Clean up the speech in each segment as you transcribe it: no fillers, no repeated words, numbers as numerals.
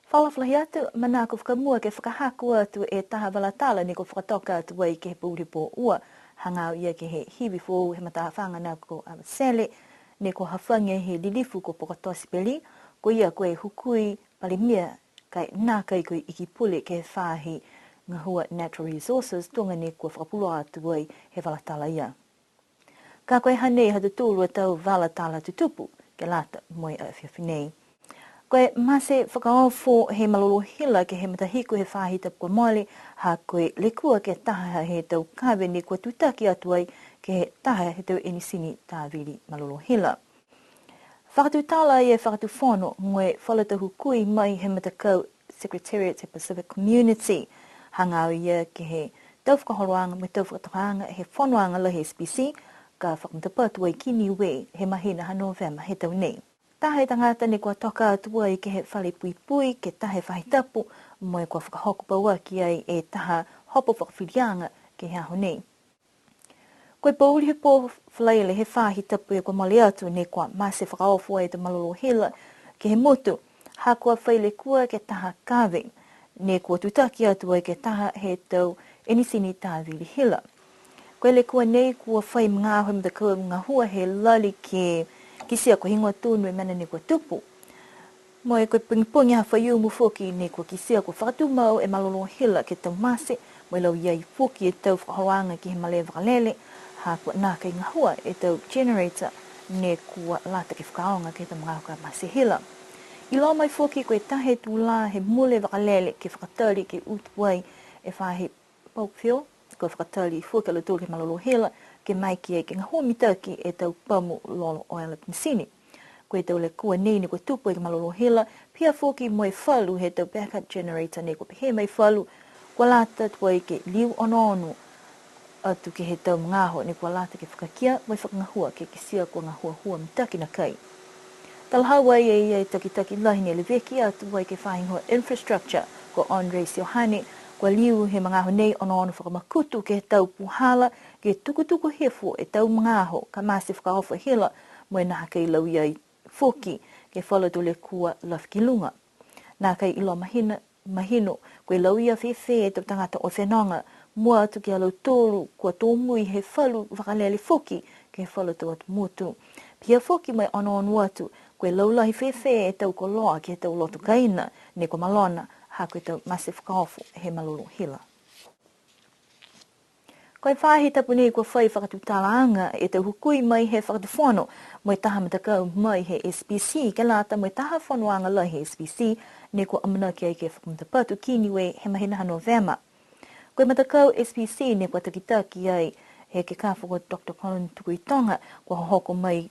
Whalawhalahi atu mana ko whakamua ke whakahaku atu e taha walatala ni ko whakatoka atu wai ke he pūripo ua hangau ia ke he hiwi fōu he mataha whanga nā ko sele ni ko hawhangia he lilifu ko pokatosi peli ko ia koe hukui palimia kai nā kai koe iki pule ke he whahi ngahua natural resources tonga ni ko whakapuloa atu wai he walatala ia. Ka koe hanei hatu tūlu atau walatala tutupu ke lata moi a whiawhinei. Koe mase whakaofo he malolo hila ke he matahiku he whahita ko mole ha koe lekua ke taha he tau kawe ni kua tutaki atu ai ke he taha he tau enisini tā vili malolo hila. Whakatutala e whakatufono ngoe whalatahu kui mai he matakau Secretariat he Pacific Community hangau ia ke he tau whakaholoanga me tau whakatahanga he whonoanga la he SPC ka whakamtapatu ai ki Niue he mahina ha November he tau nei. Tahe tangata ni kua toka atua i ke he whale pui pui, ke tahe whahitapu, mo e kua whakahoku paua ki ai e taha hopo whakawhirianga ke he aho nei. Koe pauri he pō whalaile he whahitapu e kua mole atu ni kua mase whakaofu e te malolo hila ke he motu, ha kua whaile kua ke taha kawe, ni kua tutaki atua ke taha he tau enisini tāwili hila. Koe le kua nei kua whai mga aho mta kua mga hua he lali ke kisia ko hingoa tūnu e mana ni kua tupu. Mo e koe pungipungi ha whaiu mu whoki ni kua kisia ko whakatu mau e malolo hila ke tau mase, mo e lau iai whoki e tau whakahoanga ki he male wakalele, ha kua nā kai ngahua e tau generator ne kua lata ke whakaonga ke tau mga ka mase hila. I lau mai whoki koe tahe tū la he mule wakalele ke whakatari ke utuai e whahe paupio, ko whakatari whoki alo tū ke malolo hila, ke mai ki e ke ngahua mitaki e tau pamu lolo oela pinsini. Koe tau le kua nei ni koe tupu e ke malolo hila, pia whoki moe whalu he tau backup generator ne koe pehe mai whalu, kua lata tua i ke liu ono atu ke he tau ngaho ne kua lata ke whakakia, moe whakangahua ke kisia kua ngahua hua mitaki na kai. Talhawa e taki lahi ne le veki atu wai ke whahingoa infrastructure ko Andre Siohane, kua liu he mga aho nei ono whakamakutu ke he tau puhala, ke tukutuku hefo e tau mga aho ka masi whakaofa hila mo e naha kei lau iai whoki ke whalatu le kua lafkilunga. Nā kai ilo mahino koe lau ia whewhe e tau tangata o whenonga mua atu ki alau tōru kua tōmui he whalu whakalele whoki ke whalatu atu motu. Pia whoki mai ono atu koe lau lahi whewhe e tau ko loa ke tau lotu kaina ne ko malona ha koe tau masi whakaofu he malolo hila. Koe whahi tapu nei kua whai whakatutalaanga e tau hukui mai he whakatufono mo e taha matakau mai he SPC ke lata mo e taha whanoanga la he SPC ne kua amana ki ai ke whakamutapatu ki Niue he mahina November. Koe matakau SPC ne kua takitaki ai he ke kāwhako Dr. Colin Tukuitonga kua hoko mai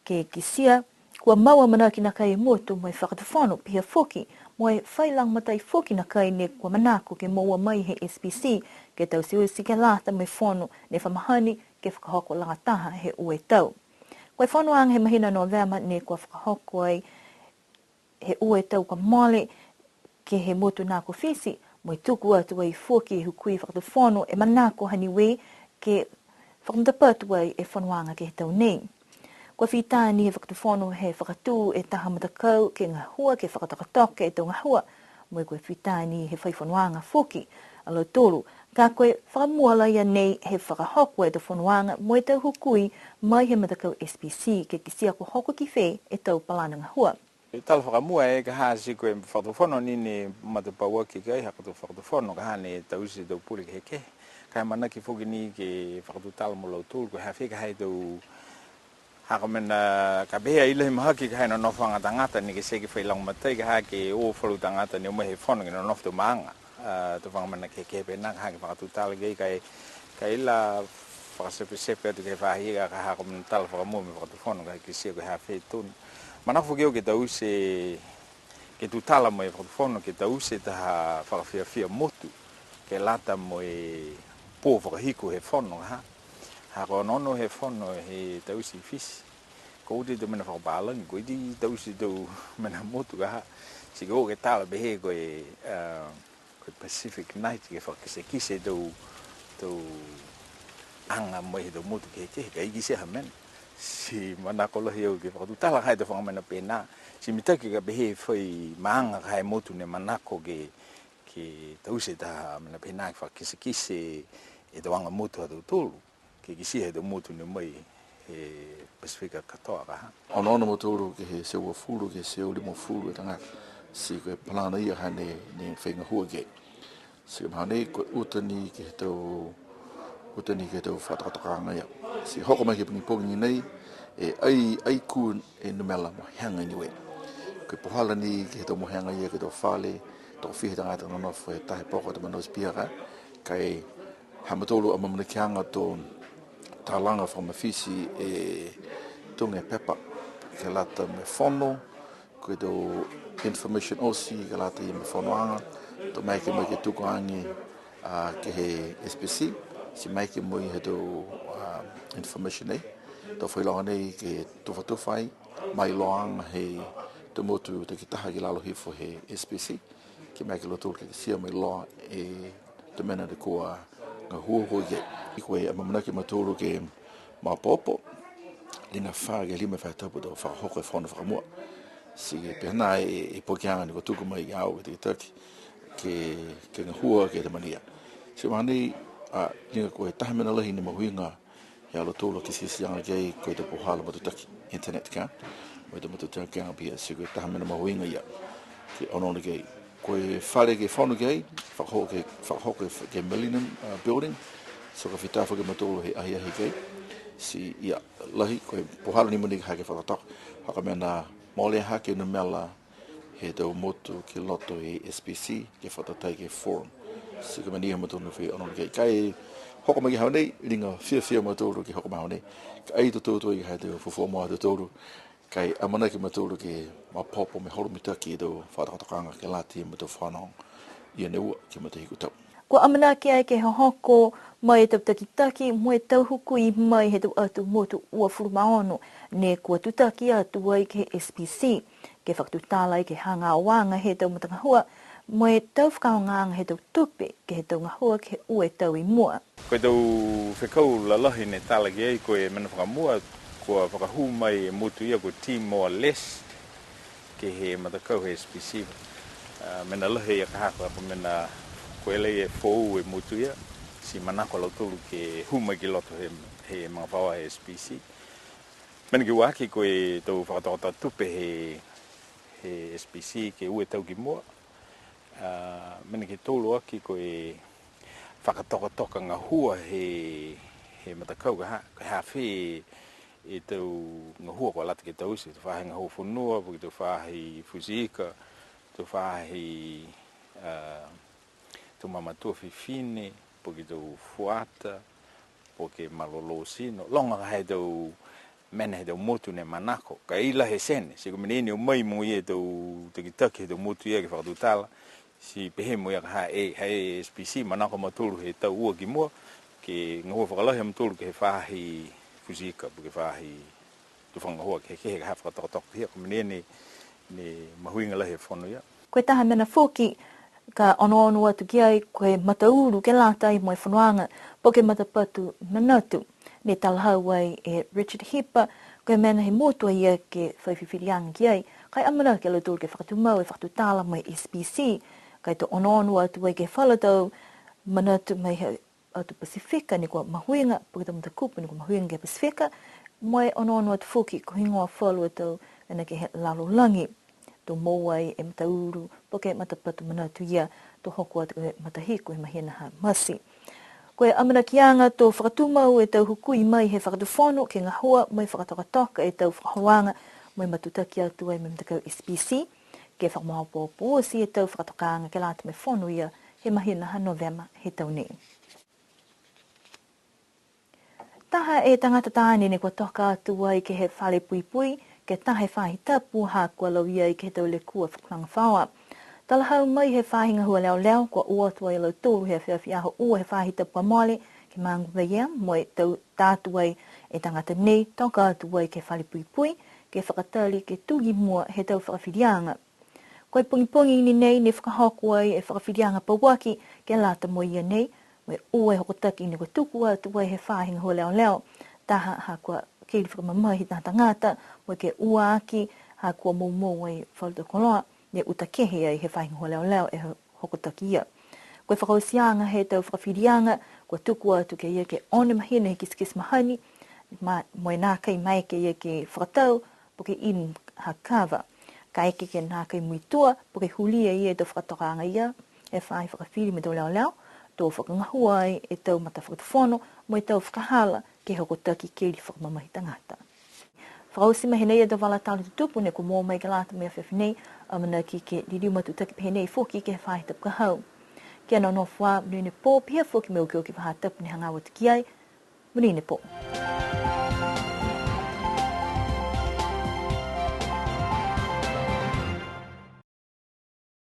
ke kisia kua maua manaki na kai motu mo e whakatufono pia whoki mo e whailang matai whoki na kai ne kua manako ke maua mai he SPC ke tau siusi ke lata me whono ne whamahani ke whakahoko langataha he ue tau. Koe whonoang he mahina November ne kua whakahoko ai he ue tau ka mole ke he motu nako fisi mo e tuku atu ai whoki e hukui whakatufono e manako haniwe ke whakamutapatu ai e whonoanga ke he tau nei. Kua whitāni he whakatufono he whakatū e taha matakau ke ngahua ke whakatakatoke e tau ngahua mo e koe whitāni he whaiwhanoanga whoki alo tōru. Ka koe whakamuala ia nei he whakahoko e tau whanoanga mo e tau hukui mai he matakau SPC ke kisia ko hoko ki whē e tau palana ngahua. Tala whakamua e ka hāsi koe whakatufono nini matapaua ki kai haka tau whakatufono ka hane tau isi tau puli ke ke. Ka mana ki whoki ni ke whakatutala mo lau tūru koe hawhi ka hai tau haka mena ka beha ilahi mahaki ka hai no nofanga tangata ni ke seki whailang matai ka hake o whalu tangata ni umehe whono ki no noftu maanga. Tu whangamana ke kepe nang hake whakatutala kei ka ila whakasepe atu ke whahiga ka haka mena tala whakamua me whakatufono ka ke sia koe hawhi tūnu. Manafu keo ke tau se ke tutala mo e whakatufono ke tau se taha whakawhiawhia motu ke lata mo e pō whakahiku he whono ha. Hako nono he whono he tau si fisi. Ko uti tau mena whakapalangi, ko iti tau si tau mena motu ka ha. Si ko ke tala behe koe Pacific Night ke whakasekise tau anga mo he tau motu ke ka iki se ha mena. si manako lahi au ke whakatutala kai te whangamana pēnā. Si mitaki ka behe whai maanga kai motu ne manako ke tause taha mana pēnā ki whakise e te wanga motu hatu tolu. Ke kisi he te motu ne mai he Pasifika katoa kaha. Ono mo tolu ke he seua fulu ke seu limo fulu e tanga si ko plana ia hane ne whainga hua ke. Si mahane ko utani ke tau whatakataka ia. Si hoko mai ke pungi nei e ai ku e numela mo hanga niwe. Ko pohala ni ke tau mo hanga ia ke tau whale tau whihe tanga tanga nofu e tahe poko te manos piara kai hamatolu a mamana kianga tō tālanga whamawhisi e tunga pepa ke lata me whono ko tau information osi ke lata i me whonoanga tō mai ke tukuangi ke he SPC si mai ke mui he tau information e tō whailonga nei ke tuwhatufai mai loanga he tō motu te ki taha ki lalo hifo he SPC ki mai ke lotu ke sia mai loa e tō mena de kua ngā hua ke i koe a mamanaki matoro ke mapopo lina wha ke lima whaitapu tō whakahoko e whona whakamua si pehana e pokianga ni ko tuku mai au te taki ke ngā hua ke te mania si mahani lina koe tahamena lahi ni mahuinga he alo tōlo ki sisianga kei koe te pohala matutaki internet ka koe te matutaki anga pia si koe tahamena mahuinga ia ke onona kei koe whare ke whanu kei whakahoko ke Millennium Building so ka whitawha ke matolo he ahi kei si ia lahi koe pohala ni muni hake whakataka haka mea nā mole hake na mela he tau motu ke loto e SPC ke whatatai ke forum si ka mania matolo whi onona kei kai hoko mai hau nei ringa whia matolo ke hoko mai hau nei ka ai to tō i hai te fufuamoa te tōru kai amana ki matulu ke mapopo me holo mitaki do whatakatanga ke lati me to whanong ia neua ki matahiku tau. Ko amana ki ai ke hoko mai e tau taki mo e tau huku i mai he tau atu motu ua furumaono ne kua tutaki atu ai ke SPC ke whakatutala i ke hanga wanga he tau matangahua mo e tau whakaonganga he tau tupe ke he tau ngahua ke ue tau i mua. Koe tau whekau lalahi ne tala ki ai koe mana whakamua kua whakahu mai e motu ia ko team more less ke he matakau he SPC. Mena lahi ia kahako apa mena koe lei e fōu e motu ia si manako lau tolu ke huma ki loto he mga whawa he SPC. Mena ki waki koe tau whakatokota tupe he SPC ke ue tau ki mua. Mena ki tolu aki koe whakatoka ngā hua he matakau ka hawhi e tau ngā hua kua lata ke tau si, tau whahe ngā hua whanua, po ki tau whahe fuzika, tau whahe tau mamatua whiwhine, po ki tau fuata, po ke malolo sino, longa ka hei tau mena hei tau motu ne manako, ka ila he sene, si ko menene o mai mo i e tau taki hei tau motu ia ke whakatutala, si pehe mo ia ka hei SPC manako matulu hei tau ua ki mua, ke ngā hua whakalahi matulu ke hei whahe fuzika porque vai tu whanga hoa ke ka hawha toko hia ko menene ne mahuinga lahi whono ia. Koe taha mena whoki ka ono atu ki ai koe matauru ke lata i moe whanuanga po ke matapatu manatu ne talahau ai e Richard Hipper koe mena he motua ia ke whaiwhiwhirianga ki ai kai amana ke lautur ke whakatumau e whakatutala mai SPC kai to ono atu ai ke whalatau manatu mai he atu Pasifika ni kua mahuinga, porque tamo takupa ni kua mahuinga ke Pasifika, moe ono atu fuki ko hingoa whalu atau ena ke he lalo langi, to mowai e matauru, porque matapatu manatu ia, to hoko atu e matahiku e mahina ha masi. Koe amana kianga to whakatumau e tau hukui mai he whakatufono ke ngā hoa mai whakatokatoka e tau whakahoanga mai matutaki atu ai mai matakau SPC, ke whakamahopopo si e tau whakatokanga ke lata me whono ia he mahina ha Novema he tau nei. Taha e tangata tāne ne kua toka atu ai ke he whale pui ke tahe whahi tapu ha kua lau ia i ke he tau le kua whakulanga whaua. Talahau mai he whahinga hua leo kua uatua i lau tōru he whiawhi aho ua he whahi tapu a mole ke maangu ia mo e tau tātu ai e tangata nei toka atu ai ke whale pui ke whakatali ke tugi mua he tau whakawhirianga. Koe pungi ni nei ne whakahoko ai e whakawhirianga pawaki ke lata mo ia nei me ue hokotaki ni kua tuku atu ai he whahinga hua leo taha ha kua ke li whakamamahi tā tangata mo ke ua aki ha kua mō e whalutokoloa ne utakehe ai he whaingoho leo e hokotaki ia. Koe whakausianga he tau whakawhirianga, kua tuku atu ke ia ke one mahina he kiskis mahani, moe nā kai mai ke ia ke whakatau, po ke inu hakawa. Ka eke ke nā kai muitua, po ke hulia ia e tau whakatokanga ia, e whai whakawhiri me tau leo, tō whakangahua ai e tau mata whakatuwhono, mo e tau whakahala ke hokotaki ke li whakamamahi tangata. Whakausi mahi nei e tau wala tālu tutupu, ne ko mō mai ka lata mea whewhinei, amana ki ke liriu matu taki pehenei fōki ke whai tapu kahau. Kia no wha, mune pō, pia fōki me uki o ki wha tapu ni hanga wata ki ai, mune pō.